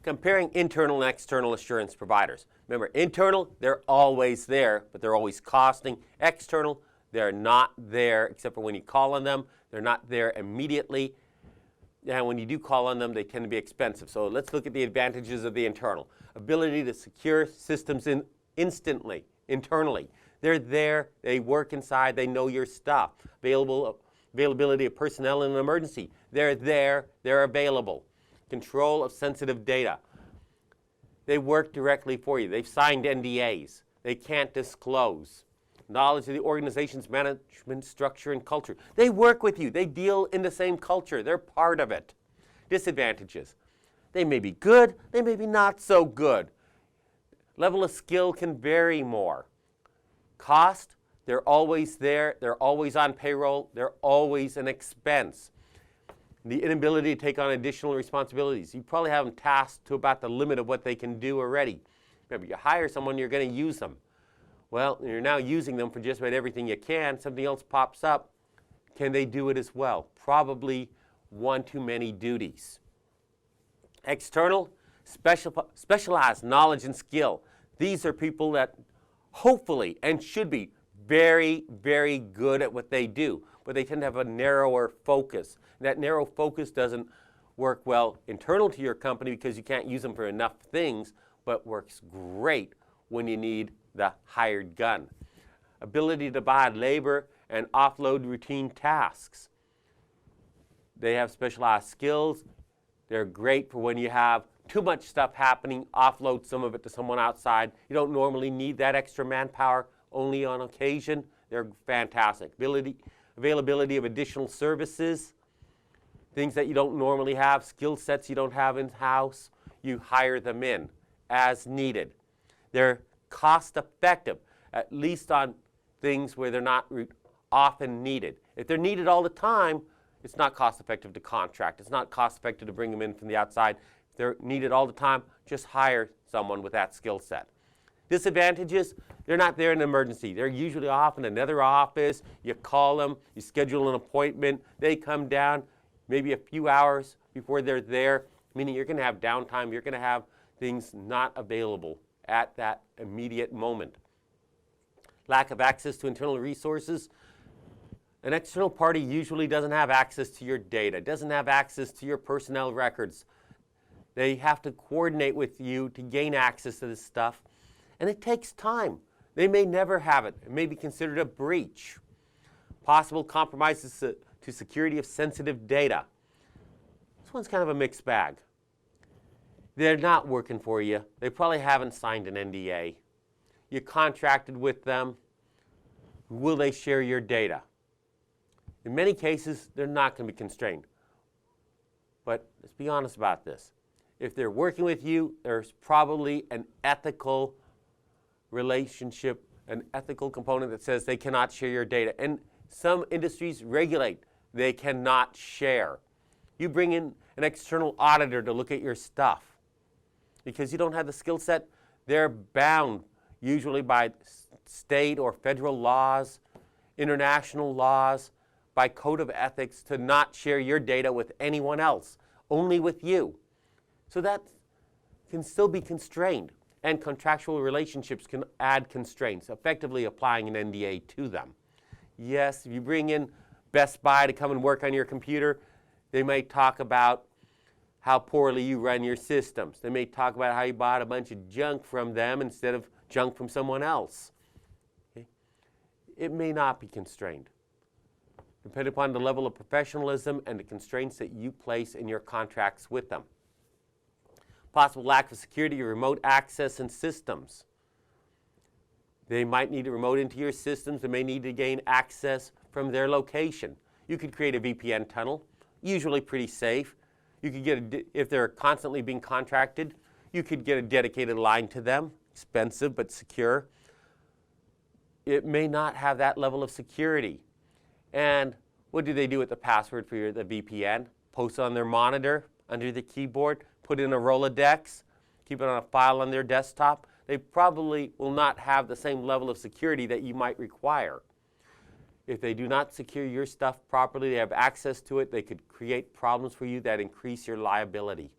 Comparing internal and external assurance providers. Remember, internal, they're always there, but they're always costing. External, they're not there except for when you call on them. They're not there immediately. And when you do call on them, they tend to be expensive. So let's look at the advantages of the internal. Ability to secure systems instantly, internally. They're there, they work inside, they know your stuff. Availability of personnel in an emergency. They're there, they're available. Control of sensitive data. They work directly for you. They've signed NDAs. They can't disclose. Knowledge of the organization's management structure and culture. They work with you. They deal in the same culture. They're part of it. Disadvantages. They may be good. They may be not so good. Level of skill can vary more. Cost. They're always there. They're always on payroll. They're always an expense. The inability to take on additional responsibilities. You probably have them tasked to about the limit of what they can do already. Remember, you hire someone, you're going to use them. Well, you're now using them for just about everything you can. Something else pops up. Can they do it as well? Probably one too many duties. External, specialized knowledge and skill. These are people that hopefully and should be very, very good at what they do, but they tend to have a narrower focus. And that narrow focus doesn't work well internal to your company because you can't use them for enough things, but works great when you need the hired gun. Ability to divide labor and offload routine tasks. They have specialized skills. They're great for when you have too much stuff happening, offload some of it to someone outside. You don't normally need that extra manpower, only on occasion. They're fantastic. Availability of additional services, things that you don't normally have, skill sets you don't have in-house, you hire them in as needed. They're cost effective, at least on things where they're not often needed. If they're needed all the time, it's not cost effective to contract. It's not cost effective to bring them in from the outside. If they're needed all the time, just hire someone with that skill set. Disadvantages, they're not there in an emergency. They're usually off in another office. You call them, you schedule an appointment, they come down maybe a few hours before they're there, meaning you're going to have downtime, you're going to have things not available at that immediate moment. Lack of access to internal resources. An external party usually doesn't have access to your data, doesn't have access to your personnel records. They have to coordinate with you to gain access to this stuff, and it takes time. They may never have it. It may be considered a breach. Possible compromises to security of sensitive data. This one's kind of a mixed bag. They're not working for you. They probably haven't signed an NDA. You contracted with them. Will they share your data? In many cases, they're not going to be constrained. But let's be honest about this. If they're working with you, there's probably an ethical relationship, an ethical component that says they cannot share your data. And some industries regulate. They cannot share. You bring in an external auditor to look at your stuff. Because you don't have the skill set, they're bound usually by state or federal laws, international laws, by code of ethics to not share your data with anyone else, only with you. So that can still be constrained, and contractual relationships can add constraints, effectively applying an NDA to them. Yes, if you bring in Best Buy to come and work on your computer, they may talk about how poorly you run your systems. They may talk about how you bought a bunch of junk from them instead of junk from someone else. Okay? It may not be constrained, depending upon the level of professionalism and the constraints that you place in your contracts with them. Possible lack of security or remote access in systems. They might need to remote into your systems. They may need to gain access from their location. You could create a VPN tunnel, usually pretty safe. You could get, if they're constantly being contracted, you could get a dedicated line to them, expensive but secure. It may not have that level of security. And what do they do with the password for the VPN? Post it on their monitor, under the keyboard, put in a Rolodex, keep it on a file on their desktop. They probably will not have the same level of security that you might require. If they do not secure your stuff properly, they have access to it, they could create problems for you that increase your liability.